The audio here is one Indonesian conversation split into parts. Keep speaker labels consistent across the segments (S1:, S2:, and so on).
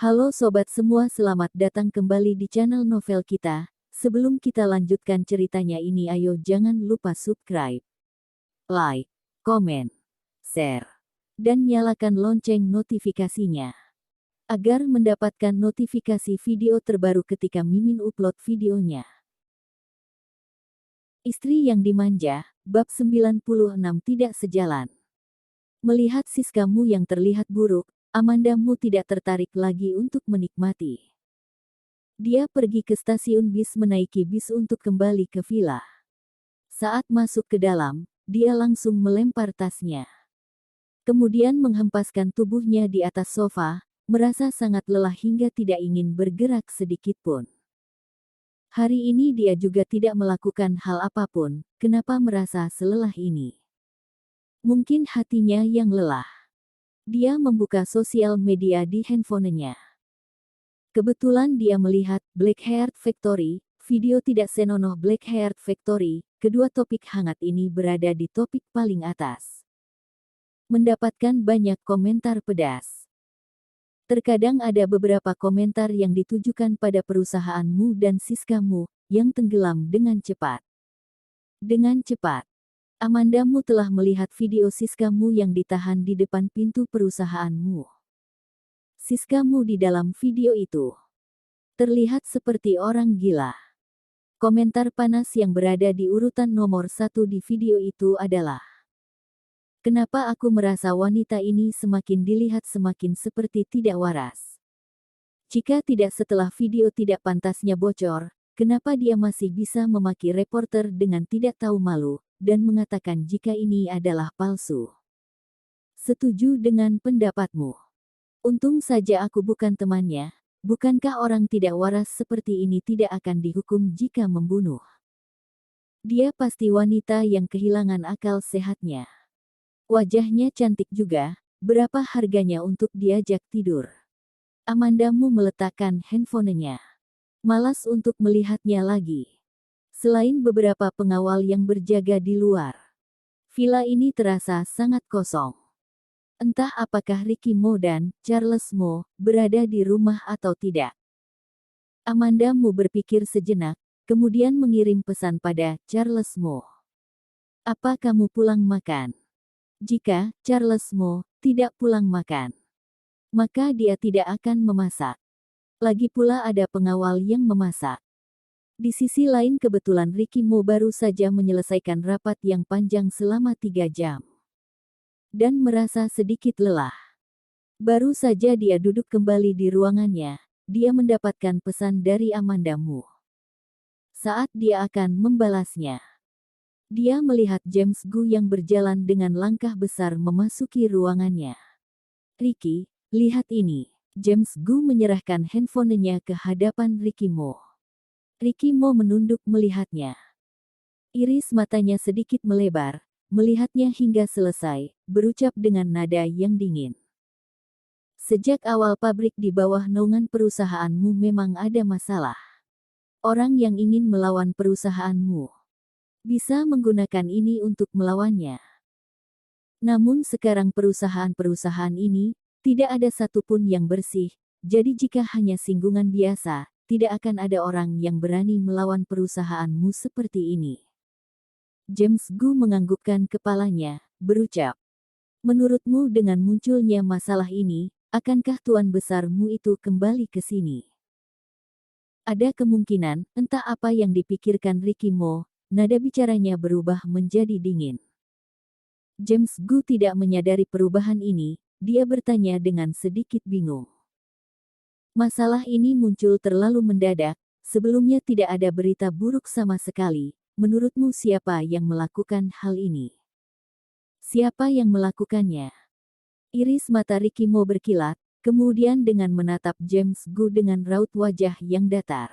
S1: Halo sobat semua, selamat datang kembali di channel novel kita. Sebelum kita lanjutkan ceritanya ini, ayo jangan lupa subscribe, like, komen, share, dan nyalakan lonceng notifikasinya agar mendapatkan notifikasi video terbaru ketika Mimin upload videonya. Istri yang dimanja, bab 96 tidak sejalan. Melihat siskamu yang terlihat buruk, Amandamu tidak tertarik lagi untuk menikmati. Dia pergi ke stasiun bis menaiki bis untuk kembali ke villa. Saat masuk ke dalam, dia langsung melempar tasnya. Kemudian menghempaskan tubuhnya di atas sofa, merasa sangat lelah hingga tidak ingin bergerak sedikit pun. Hari ini dia juga tidak melakukan hal apapun. Kenapa merasa selelah ini? Mungkin hatinya yang lelah. Dia membuka sosial media di handphonenya. Kebetulan dia melihat Blackheart Factory, video tidak senonoh Blackheart Factory. Kedua topik hangat ini berada di topik paling atas. Mendapatkan banyak komentar pedas. Terkadang ada beberapa komentar yang ditujukan pada perusahaanmu dan siskamu, yang tenggelam dengan cepat. Dengan cepat. Amandamu telah melihat video siskamu yang ditahan di depan pintu perusahaanmu. Siskamu di dalam video itu terlihat seperti orang gila. Komentar panas yang berada di urutan nomor 1 di video itu adalah, "Kenapa aku merasa wanita ini semakin dilihat semakin seperti tidak waras? Jika tidak setelah video tidak pantasnya bocor, kenapa dia masih bisa memaki reporter dengan tidak tahu malu, dan mengatakan jika ini adalah palsu? Setuju dengan pendapatmu. Untung saja aku bukan temannya. Bukankah orang tidak waras seperti ini tidak akan dihukum jika membunuh? Dia pasti wanita yang kehilangan akal sehatnya. Wajahnya cantik juga, berapa harganya untuk diajak tidur?" Amandamu meletakkan handphonenya. Malas untuk melihatnya lagi. Selain beberapa pengawal yang berjaga di luar, villa ini terasa sangat kosong. Entah apakah Ricky Mo dan Charles Mo berada di rumah atau tidak. Amandamu berpikir sejenak, kemudian mengirim pesan pada Charles Mo. "Apa kamu pulang makan?" Jika Charles Mo tidak pulang makan, maka dia tidak akan memasak. Lagi pula ada pengawal yang memasak. Di sisi lain kebetulan Ricky Mo baru saja menyelesaikan rapat yang panjang selama 3 jam. Dan merasa sedikit lelah. Baru saja dia duduk kembali di ruangannya, dia mendapatkan pesan dari Amandamu. Saat dia akan membalasnya, dia melihat James Gu yang berjalan dengan langkah besar memasuki ruangannya. "Ricky, lihat ini." James Gu menyerahkan handphonenya ke hadapan Ricky Mo. Ricky Mo menunduk melihatnya. Iris matanya sedikit melebar, melihatnya hingga selesai, berucap dengan nada yang dingin. "Sejak awal pabrik di bawah naungan perusahaanmu memang ada masalah. Orang yang ingin melawan perusahaanmu bisa menggunakan ini untuk melawannya. Namun sekarang perusahaan-perusahaan ini tidak ada satupun yang bersih, jadi jika hanya singgungan biasa, tidak akan ada orang yang berani melawan perusahaanmu seperti ini." James Gu menganggukkan kepalanya, berucap, "Menurutmu dengan munculnya masalah ini, akankah tuan besarmu itu kembali ke sini?" Ada kemungkinan, entah apa yang dipikirkan Ricky Mo, nada bicaranya berubah menjadi dingin. James Gu tidak menyadari perubahan ini, dia bertanya dengan sedikit bingung. "Masalah ini muncul terlalu mendadak, sebelumnya tidak ada berita buruk sama sekali. Menurutmu siapa yang melakukan hal ini? Siapa yang melakukannya?" Iris mata Ricky Mo berkilat, kemudian dengan menatap James Gu dengan raut wajah yang datar.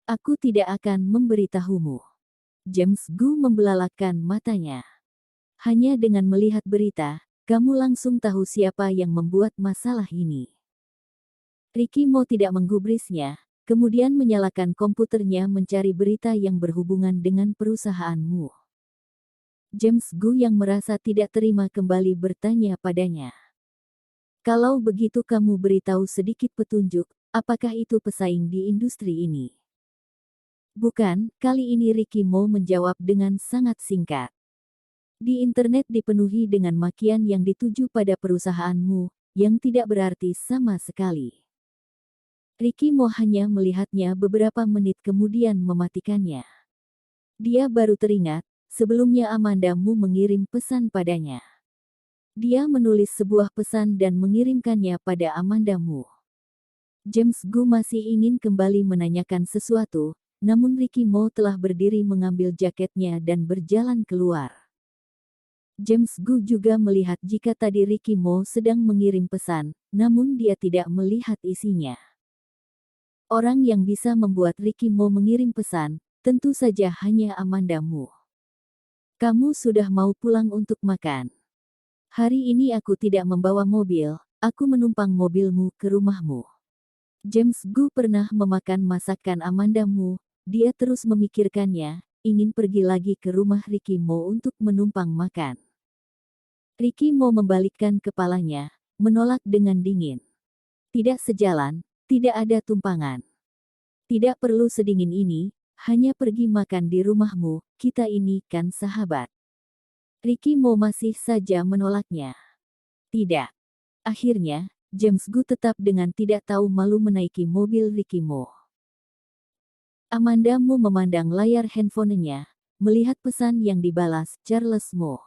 S1: "Aku tidak akan memberitahumu." James Gu membelalakkan matanya. "Hanya dengan melihat berita, kamu langsung tahu siapa yang membuat masalah ini." Ricky Mo tidak menggubrisnya, kemudian menyalakan komputernya mencari berita yang berhubungan dengan perusahaanmu. James Gu yang merasa tidak terima kembali bertanya padanya, Kalau begitu kamu beritahu sedikit petunjuk, apakah itu pesaing di industri ini? Bukan, kali ini Ricky Mo menjawab dengan sangat singkat. Di internet dipenuhi dengan makian yang dituju pada perusahaanmu, yang tidak berarti sama sekali. Ricky Mo hanya melihatnya beberapa menit kemudian mematikannya. Dia baru teringat, sebelumnya Amanda Mu mengirim pesan padanya. Dia menulis sebuah pesan dan mengirimkannya pada Amanda Mu. James Gu masih ingin kembali menanyakan sesuatu, namun Ricky Mo telah berdiri mengambil jaketnya dan berjalan keluar. James Gu juga melihat jika tadi Ricky Mo sedang mengirim pesan, namun dia tidak melihat isinya. Orang yang bisa membuat Ricky Mo mengirim pesan, tentu saja hanya Amanda Mu. Kamu sudah mau pulang untuk makan. Hari ini aku tidak membawa mobil, aku menumpang mobilmu ke rumahmu. James Gu pernah memakan masakan Amanda Mu, dia terus memikirkannya, ingin pergi lagi ke rumah Ricky Mo untuk menumpang makan. Ricky Mo membalikkan kepalanya, menolak dengan dingin. Tidak sejalan, tidak ada tumpangan. Tidak perlu sedingin ini, hanya pergi makan di rumahmu, kita ini kan sahabat. Ricky Mo masih saja menolaknya. Tidak. Akhirnya, James Gu tetap dengan tidak tahu malu menaiki mobil Ricky Mo. Amanda Mu memandang layar handphonenya, melihat pesan yang dibalas Charles Mo.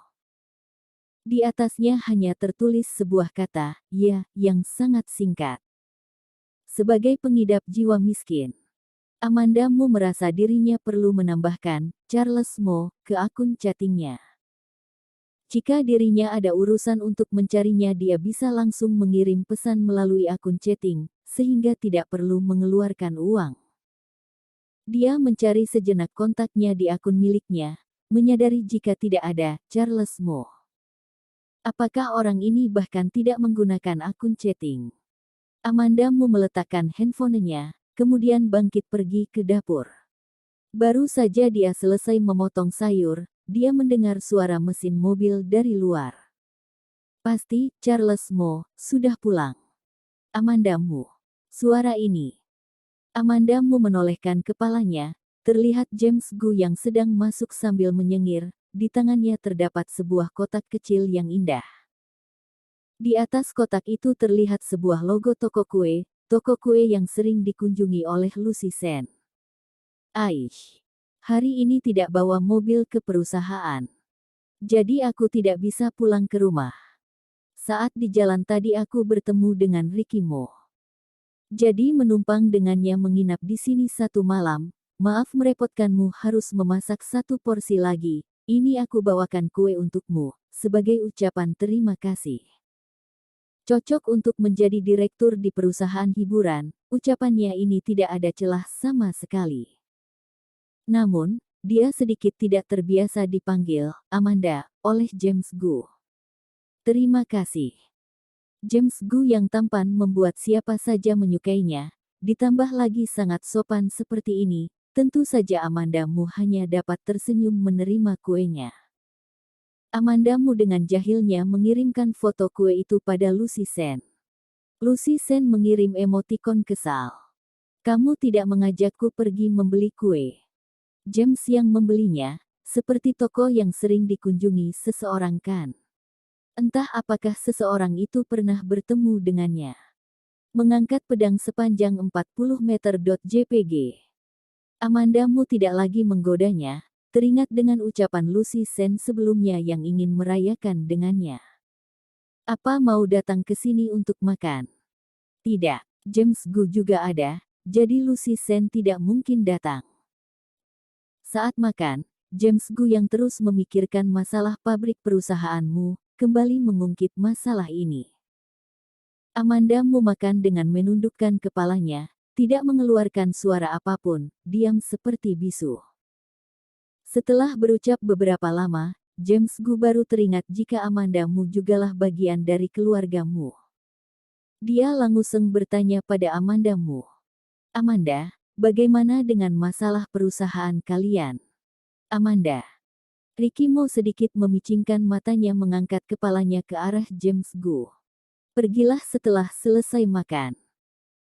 S1: Di atasnya hanya tertulis sebuah kata, ya, yang sangat singkat. Sebagai pengidap jiwa miskin, Amanda Mu merasa dirinya perlu menambahkan Charles Mo ke akun chattingnya. Jika dirinya ada urusan untuk mencarinya, dia bisa langsung mengirim pesan melalui akun chatting, sehingga tidak perlu mengeluarkan uang. Dia mencari sejenak kontaknya di akun miliknya, menyadari jika tidak ada Charles Mo. Apakah orang ini bahkan tidak menggunakan akun chatting? Amanda Mu meletakkan handphonenya, kemudian bangkit pergi ke dapur. Baru saja dia selesai memotong sayur, dia mendengar suara mesin mobil dari luar. Pasti, Charles Mo, sudah pulang. Amanda Mu. Suara ini. Amanda Mu menolehkan kepalanya, terlihat James Gu yang sedang masuk sambil menyengir, di tangannya terdapat sebuah kotak kecil yang indah. Di atas kotak itu terlihat sebuah logo toko kue yang sering dikunjungi oleh Lucy Sen. Aish. Hari ini tidak bawa mobil ke perusahaan. Jadi aku tidak bisa pulang ke rumah. Saat di jalan tadi aku bertemu dengan Ricky Mo. Jadi menumpang dengannya menginap di sini satu malam. Maaf merepotkanmu, harus memasak satu porsi lagi. Ini aku bawakan kue untukmu, sebagai ucapan terima kasih. Cocok untuk menjadi direktur di perusahaan hiburan, ucapannya ini tidak ada celah sama sekali. Namun, dia sedikit tidak terbiasa dipanggil Amanda oleh James Gu. Terima kasih. James Gu yang tampan membuat siapa saja menyukainya, ditambah lagi sangat sopan seperti ini, tentu saja Amanda Mu hanya dapat tersenyum menerima kuenya. Amanda Mu dengan jahilnya mengirimkan foto kue itu pada Lucy Sen. Lucy Sen mengirim emotikon kesal. Kamu tidak mengajakku pergi membeli kue. James yang membelinya, seperti toko yang sering dikunjungi seseorang kan. Entah apakah seseorang itu pernah bertemu dengannya. Mengangkat pedang sepanjang 40 meter. JPG. Amanda Mu tidak lagi menggodanya, teringat dengan ucapan Lucy Sen sebelumnya yang ingin merayakan dengannya. Apa mau datang ke sini untuk makan? Tidak, James Gu juga ada, jadi Lucy Sen tidak mungkin datang. Saat makan, James Gu yang terus memikirkan masalah pabrik perusahaanmu, kembali mengungkit masalah ini. Amanda Mu makan dengan menundukkan kepalanya, tidak mengeluarkan suara apapun, diam seperti bisu. Setelah berucap beberapa lama, James Gu baru teringat jika Amanda Mu jugalah bagian dari keluarga Mu. Dia langsung bertanya pada Amanda Mu. Amanda, bagaimana dengan masalah perusahaan kalian? Amanda. Ricky Mo sedikit memicingkan matanya mengangkat kepalanya ke arah James Gu. Pergilah setelah selesai makan.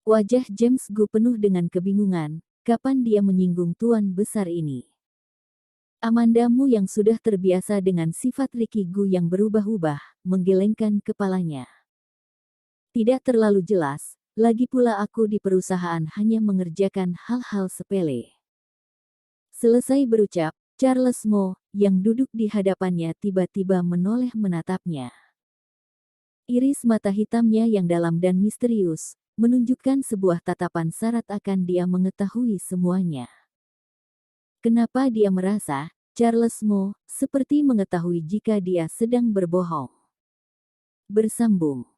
S1: Wajah James Gu penuh dengan kebingungan, kapan dia menyinggung tuan besar ini. Amandamu yang sudah terbiasa dengan sifat Ricky Gu yang berubah-ubah, menggelengkan kepalanya. Tidak terlalu jelas, lagi pula aku di perusahaan hanya mengerjakan hal-hal sepele. Selesai berucap, Charles Mo, yang duduk di hadapannya tiba-tiba menoleh menatapnya. Iris mata hitamnya yang dalam dan misterius, menunjukkan sebuah tatapan syarat akan dia mengetahui semuanya. Kenapa dia merasa, Charles Mo, seperti mengetahui jika dia sedang berbohong. Bersambung.